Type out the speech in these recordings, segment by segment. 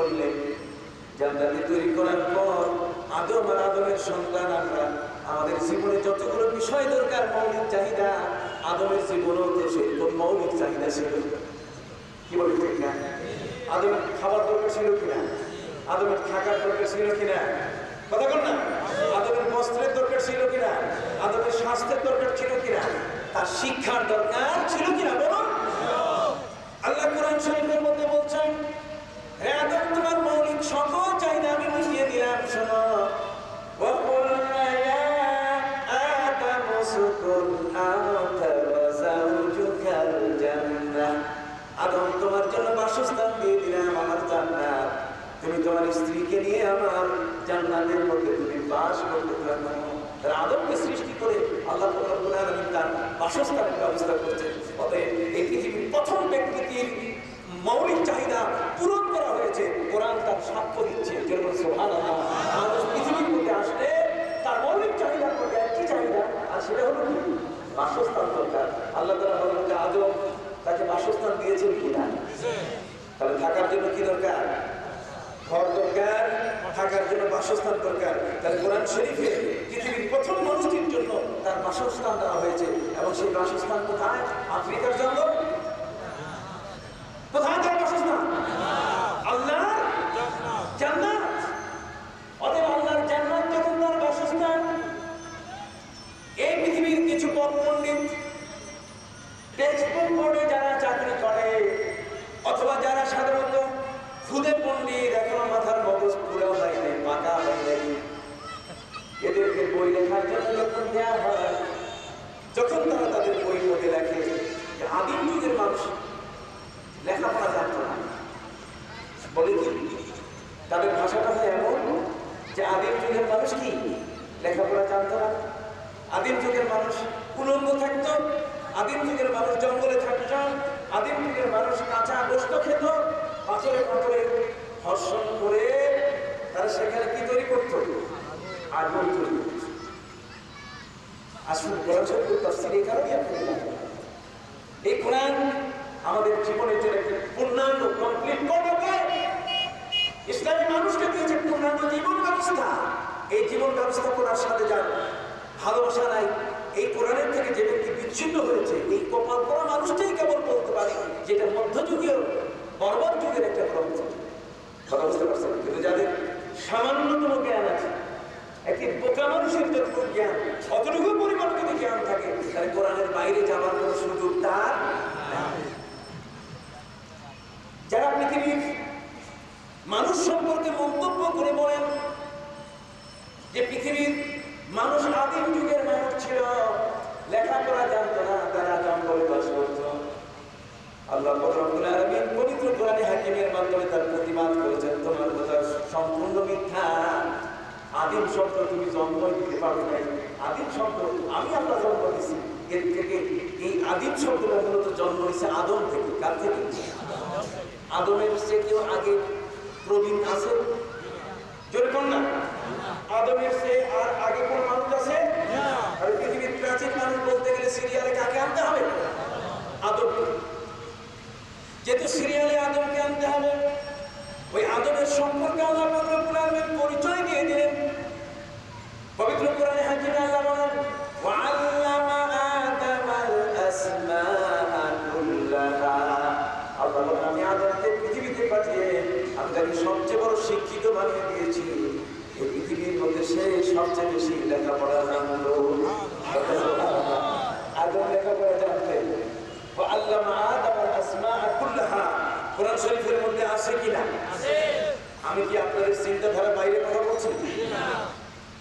করলেন। জান্নাতে তৈরি করার পর আদম আর আদমের সন্তান আমরা, আমাদের জীবনে যতগুলো বিষয় দরকার, মৌলিক চাহিদা, আদমের জীবনেও তো সেরকম মৌলিক চাহিদা ছিল। কি বলি ঠিক না? আদমের খাবার দরকার ছিল কিনা? আদমের থাকার দরকার ছিল কিনা? কথা বল না। আদমের বস্ত্রের দরকার ছিল কিনা? আদমের স্বাস্থ্যের দরকার ছিল কিনা? তার শিক্ষার দরকার ছিল কিনা বলুন? আল্লাহ কোরআন শরীফের মধ্যে বলছেন, হে আদম, তোমার মৌলিক সকল চাহিদা আমি মিটিয়ে দিলাম। শোনো, وَقُلْنَا يَا آدَمُ اسْكُنْ أَنْتَ وَزَوْجُكَ الْجَنَّةَ। আদম, তোমার জন্য বাসস্থান দিয়ে দিলাম আমার জান্নাত। তুমি তোমার স্ত্রীকে নিয়ে আমার জান্নাতের মধ্যে তুমি বাস করতে থাকো। তারা আদমকে সৃষ্টি করে আল্লাহ রাব্বুল আলামিন তার বাসস্থানের ব্যবস্থা করছেন। অতএব এই পৃথিবীর প্রথম ব্যক্তির মৌলিক চাহিদা পূরণ করা হয়েছে। কোরআন তার সাক্ষ্য দিচ্ছে। সুবহানাল্লাহ। মানুষ পৃথিবীর মধ্যে আসলে তার মৌলিক চাহিদার মধ্যে একটি চাহিদা, আর সেটা হলো কি? বাসস্থান দরকার। আল্লাহ তাআলা বলেন যে আদম তাকে বাসস্থান দিয়েছেন কিনা? তাহলে থাকার জন্য কি দরকার? ঘর দরকার, থাকার জন্য বাসস্থান দরকার। তাহলে কোরআন শরীফে পৃথিবীর প্রথম মানুষটির জন্য তার বাসস্থান দেওয়া হয়েছে, এবং সেই বাসস্থান কোথায়? আফ্রিকার জঙ্গল। কোথায় তার বাসস্থান? আল্লাহর জান্নাত। অতএব আল্লাহর জান্নাত যখন তার বাসস্থান, এই পৃথিবীর কিছু পণ্ডিত টেক্সটবুক বোর্ডে যারা চাকরি করে, অথবা যারা সাধারণত খুদে পণ্ডিত, এখনো মাথার মগজ পুরো হয় নাই, পাকা হয় নাই, এদেরকে বই লেখার জন্য যখন দেওয়া হয়, যখন তারা তাদের বই মধ্যে লেখে যে আদিম যুগের মানুষ লেখাপড়া জানতো না, বলে কি তাদের ভাষাটা হয় এমন যে আদিম যুগের মানুষ কি লেখাপড়া জানতো না। আদিম যুগের মানুষ উলঙ্গ থাকতো, আদিম যুগের মানুষ জঙ্গলে থাকত, আদিম যুগের মানুষ কাঁচা গোশত খেত, পাথরে পাথরে ধর্ষণ করে তারা সেখানে কি তৈরি করত? আগুন তৈরি করত। আসলে কোরআন শরীফের তাফসীর এই কারণে এই কোরআন আমাদের জীবনের জন্য একটি পূর্ণাঙ্গ কমপ্লিট কর্মকার। ইসলামী মানুষকে দিয়েছে পূর্ণাঙ্গ জীবন ব্যবস্থা। এই জীবন ব্যবস্থা করার সাথে যার ভালোবাসা নাই, এই কোরআনের থেকে যে ব্যক্তি বিচ্ছিন্ন হয়েছে, এই কপাল করা মানুষটাই কেবল বলতে পারে যেটা মধ্যযুগীয় বর্বর যুগের একটা গ্রন্থ। কথা বুঝতে পারছেন? কিন্তু যাদের সামান্যতম জ্ঞান আছে, একটি বোকা মানুষের যতটুকু জ্ঞান, অতটুকু পরিমাণ যদি জ্ঞান থাকে, তাহলে কোরআনের বাইরে যাওয়ার কোনো সুযোগ তার নাই। যারা পৃথিবীর মানুষ সম্পর্কে মন্তব্য করে বলেন যে পৃথিবীর মানুষ আদিম যুগের মানুষ ছিল, লেখাপড়া জানতো না, তারা জঙ্গলে বাস করত, আল্লাহ রাব্বুল আলামিন পবিত্র কোরআনে হাকিমের মাধ্যমে তার প্রতিবাদ করেছেন, তোমার কথা সম্পূর্ণ মিথ্যা। আদিম শব্দ তুমি জন্ম দিতে পারো নাই। আদিম শব্দ আমি আল্লাহ জন্ম দিয়েছি। এর থেকে এই আদিম শব্দটা মূলত জন্ম নিয়েছে আদম থেকে। কার থেকে? আদমের চেয়েও আগে প্রবীণ আছে? জোরে কোন না? আদমের চেয়ে আর আগে কোন মানুষ আছে? আর পৃথিবীর প্রাচীন মানুষ বলতে গেলে সিরিয়ালে কাকে আনতে হবে? আদম। যেহেতু সিরিয়ালে আদমকে আনতে হবে, ওই আদমের সম্পর্কে আল্লাহ রাব্বুল আলামিন পরিচয় দিয়ে দিলেন। পবিত্র কোরআনে হাকিমে আল্লাহ বলেন, ওয়া'আল্লামা আদামাল আসমাআ কুল্লাহা। আল্লাহ বলেন, আমি আদমকে পৃথিবীতে পাঠিয়ে আমি তাকে সবচেয়ে বড় শিক্ষিত বানিয়ে দিয়েছি। এই পৃথিবীর মধ্যে সে সবচেয়ে বেশি লেখাপড়া জানতো। আদম লেখাপড়া জানতেন। ওয়া'আল্লামা আদামাল আসমাআ কুল্লাহা। কোরআন শরীফের মধ্যে আছে কিনা? আছে। আমি কি আপনাদের চিন্তাধারা বাইরে কথা বলছি? না।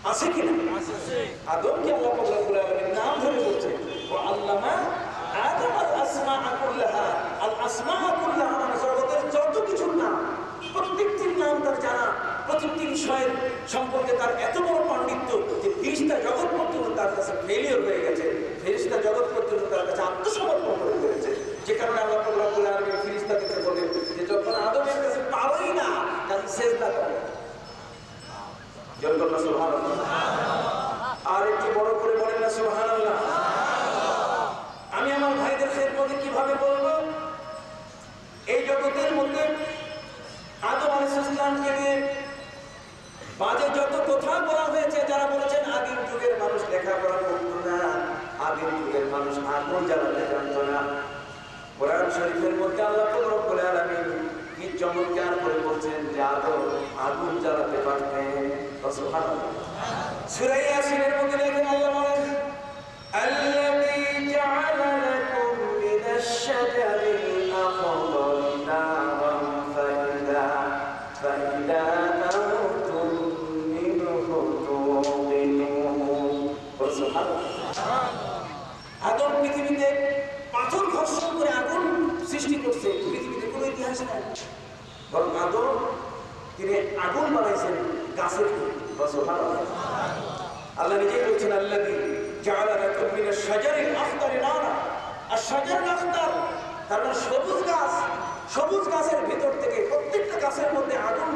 আছে কিনা? আছে। আদমকে আল্লাহ রাব্বুল আলামিন নাম ধরে বলছে, ওয়া'আল্লামা আদামাল আসমাআ কুল্লাহা। আল আসমাআ কুল্লাহা মানে জগতের যত কিছুর নাম, প্রত্যেকটির নাম তার জানা, প্রত্যেকটি বিষয়ের সম্পর্কে তার এত বড় পাণ্ডিত্য যে ফেরেশতা জগৎ পর্যন্ত তার কাছে ফেলিওর হয়ে গেছে, ফেরেশতা জগৎ পর্যন্ত তার কাছে আত্মসমর্পণ করে ফেলেছে। যে কারণে আল্লাহ রাব্বুল আলামিন ফেরেশতাদেরকে বলেন যে যখন আদমের কাছে পারোই না, তাকে সিজদা করো। জোরে সুবহানাল্লাহ। আর একটু বড় করে বলেন না সুবহানাল্লাহ। আমি আমার ভাইদের খেদমতে কিভাবে বলবো? এই জগতের মধ্যে আদম আলাইহিস আলাইহিসসালামকে নিয়ে বাজে যত কথা বলা হয়েছে, যারা বলেছেন আগের যুগের মানুষ লেখাপড়া করতো না, আগের যুগের মানুষ আগুন জ্বালাতে জানতো না, কোরআন শরীফের মধ্যে আল্লাহ রব্বুল আলামিন কি চমৎকার করে বলছেন যে আগুন জ্বালাতে পারতেন। সুবহানাল্লাহ। সূরা ইয়াসিনের মধ্যে দেখেন আল্লাহ বলেন আল্লাযী জাআলা লাকুম মিনাশ শাজারিল আখদারি নারান ফাইদা আনতুম মিনহু তুকিনুন। সুবহানাল্লাহ। আদম পৃথিবীতে পাথর ঘর্ষণ করে আগুন সৃষ্টি করছে, পৃথিবীতে কোনো ইতিহাস নাই। বরং আদম তিনি আগুন বানাইছেন গাছের থেকে। আল্লাহ নিজেই বলছেন আল্লাযী জাআলা লাকুম মিনাশ শাজারিল আখদারি নারা। আর শাজারুল আখদার তার মানে সবুজ গাছ, সবুজ গাছের ভিতর থেকে প্রত্যেকটা গাছের মধ্যে আগুন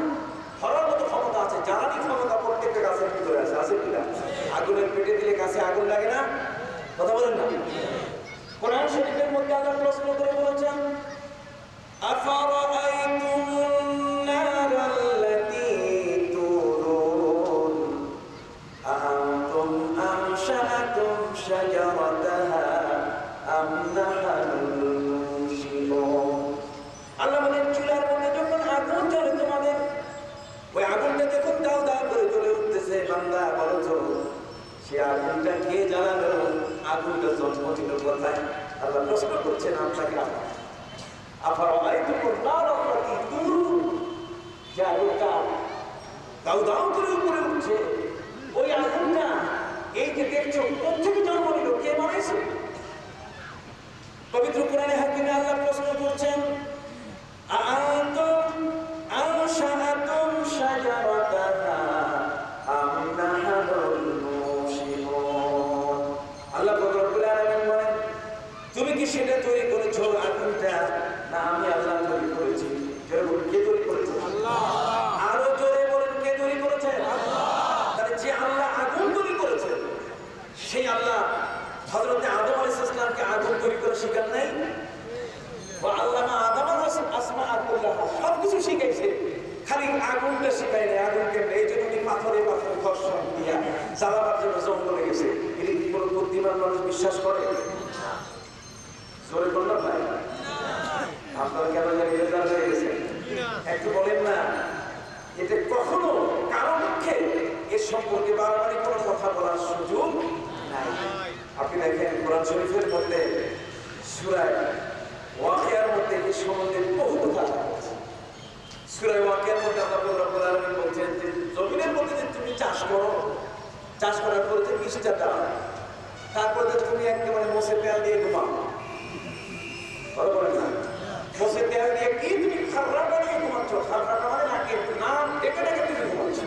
ধরার মতো ক্ষমতা আছে, জ্বালানি ক্ষমতা প্রত্যেকটা গাছের ভিতরে আছে। আছে কিনা? আগুনের পেটে দিলে গাছে আগুন লাগে না? কথা বলেন না? কোরআন শরীফের মধ্যে আল্লাহ প্রশ্ন করে বলেছেন আফারাআইতুমুন নারাল্লাতী তুরুন আআনতুম আমশাআতুম শাজারাতাহা আম নাহনুল মুনশিরুন। আল্লাহ বলেন চুলার মধ্যে যখন আগুন জ্বলে তোমাদের, ওই আগুনটা যখন দাও দাও করে জ্বলে উঠতেছে, বান্দা বলো তো সে আগুনটা কে জ্বালালো? আগুনটা জন্ম দিল কোথায়? আল্লাহ প্রশ্ন করছেন আপনাকে। আফারাআইতুমুন নারাল্লাতী তুরুন, যে আগুনটা দাও দাও করে উপরে উঠছে, ওই আগুনটা এই যে দেখছো কোথেকে জন্ম নিল? কে বানাইছে? পবিত্র কোরআনে হাকিমে আল্লাহ প্রশ্ন করছেন আআনতুম আমশাআতুম শাজারাতাহা আম নাহনুল মুনশিরুন। আল্লাহ রব্বুল আলামিন বলেন তুমি কি সেটা তৈরি করেছো আগুনটা, না আমি আল্লাহ তৈরি করেছি? জোরে বলুন কে তৈরি করেছে? আল্লাহ। আরো জোরে বলেন কে তৈরি করেছে? আল্লাহ। তাহলে যে আল্লাহ আগুন তৈরি করেছে, সেই আল্লাহ হযরত আদম আলাইহিস সালামকে আগুন তৈরি করে শিখান নাই? ওয়া আল্লামা আদম আসমাআ কুল্লাহা, সব কিছু শিখাইছে, খালি আগুনটা শিখায় নাই। আগুনকে এই জন্য পাথরে পাথরে ঘর্ষণ দিয়া জ্বালাবার জন্য জঙ্গলে গেছে। এটা কি কোনো বুদ্ধিমান মানুষ বিশ্বাস করে? জোরে বললাম ভাই, আপনারা কেন জানি বেজার হয়ে গেছেন? একটু বলেন না, এটা কখনো কারো পক্ষে এর সম্পর্কে বারবারই কোনো কথা বলার সুযোগ নাই। আপনি দেখেন কোরআন শরীফের মধ্যে সূরা ওয়াকিয়ার মধ্যে এই সম্বন্ধে বহু কথা আছে। সূরা ওয়াকিয়ার মধ্যে আল্লাহ রাব্বুল আলামিন বলছেন যে জমিনের মধ্যে যে তুমি চাষ করো, চাষ করার পরে যে বীজটা দাও, তারপরে যে তুমি একেবারে মোষের তেল দিয়ে ঘুমাও, কথা বলেন না? মোষের তেল দিয়ে কি তুমি খাররা বানিয়ে ঘুমাচ্ছ? খাররা মানে নাকি নাম ডেকে ডেকে তুমি ঘুমাচ্ছ।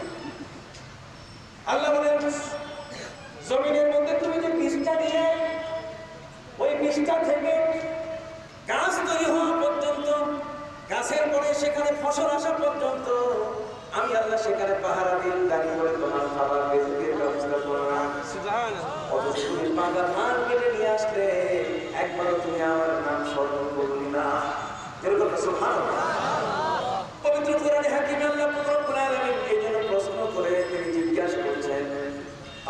আল্লাহ বলেন জমিনের মধ্যে তুমি যে বীজটা দিয়ে, ওই বীজটা থেকে গাছ তৈরি হওয়া পর্যন্ত, গাছের পরে সেখানে ফসল আসা পর্যন্ত আমি আল্লাহ সেখানে পাহারা দিয়ে দাঁড়িয়ে করে তোমার খাবার রিজিকের ব্যবস্থা করলাম। অথচ তুমি পাকা ধান কেটে নিয়ে আসলে একবারও তুমি আমার নাম স্মরণ করলি না। এরকম সুবহানাল্লাহ। পবিত্র কোরআনে হাকিমে আল্লাহ রব্বুল আলামিন এই জন্য প্রশ্ন করে তিনি জিজ্ঞাসা করছেন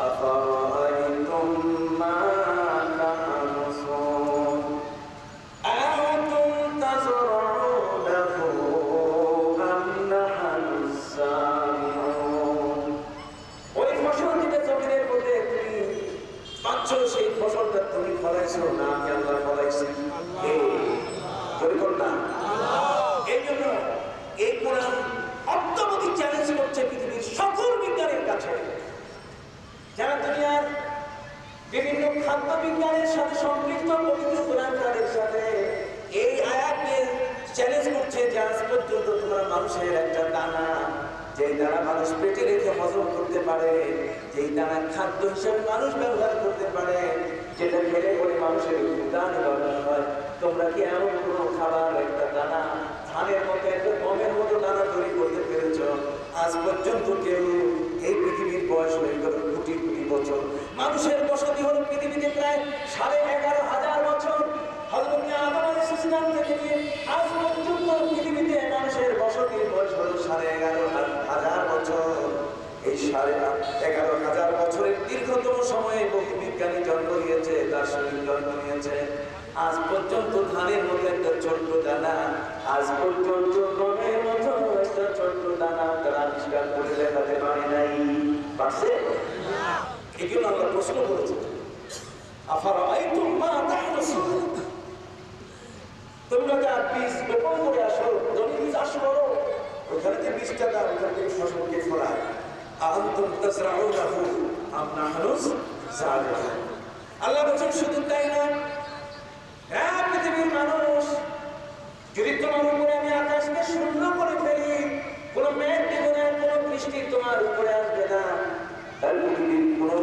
আফারাআইতুম মা তাহরুসুন আআনতুম তাযরউনাহু আম নাহনুস সামিউন। ওই ফসল যেটা জমিনের মধ্যে তুমি পাচ্ছ, সেই ফসলটা তুমি ফলাইছো না আমি আল্লাহ ফলাইছি? এই জন্য এই কোরআন অত্যধিক চ্যালেঞ্জ করছে পৃথিবীর সকল বিজ্ঞানের কাছে, যারা দুনিয়ার বিভিন্ন খাদ্য বিজ্ঞানের সাথে সম্পৃক্ত পবিত্র কোরআনের সাথে এই আয়াতকে চ্যালেঞ্জ করছে যে আজ পর্যন্ত তোমরা মানুষের একটা দানা, যেই দানা মানুষ পেটে রেখে হজম করতে পারে, যেই দানা খাদ্য হিসেবে মানুষ ব্যবহার করতে পারে, যেটা খেলে পরে মানুষের ক্ষুধা নিবারণ হয়, তোমরা কি এমন কোনো খাবার একটা দানা, ধানের মতো একটা গমের মতো দানা তৈরি করতে পেরেছ? আজ পর্যন্ত কেউ, এই পৃথিবীর বয়স হয়ে গেল কোটি কোটি বছর, মানুষের বসতি হলো পৃথিবীতে প্রায় 11,500 বছর। হযরত আদম আলাইহিস সালাম থেকে নিয়ে আজ পর্যন্ত পৃথিবীতে মানুষের বসতির বয়স হলো 11,500 11,000 বছরের দীর্ঘতম সময়ে বহু বিজ্ঞানী জন্ম নিয়েছে, দার্শনিক জন্ম নিয়েছে। আজ পর্যন্ত ধানের মতো একটা ছোট্ট দানা, আজ পর্যন্ত গমের মতো একটা ছোট্ট দানা তারা আবিষ্কার করে দেখাতে পারে নাই। পারছে? এগুলো আমরা প্রশ্ন করেছি। আফারাআইতুম মা তাহরুসুন, তোমরা যা বীজ বপন করে আসো, জমি চাষ করো, ওখানে যে বীজটা দাও, ওখান থেকে ফসলকে ফলায়। আনতুম তাজরাউনাহু আম নাহনুস যালিকুন। আল্লাহ বলেন শুধু তাই না, হ্যাঁ পৃথিবীর মানুষ, যদি তোমার উপরে আমি আকাশকে শূন্য করে ফেলি, কোনো মেঘ দেব না, কোনো বৃষ্টি তোমার উপরে আসবে না, তাহলে পৃথিবীর কোনো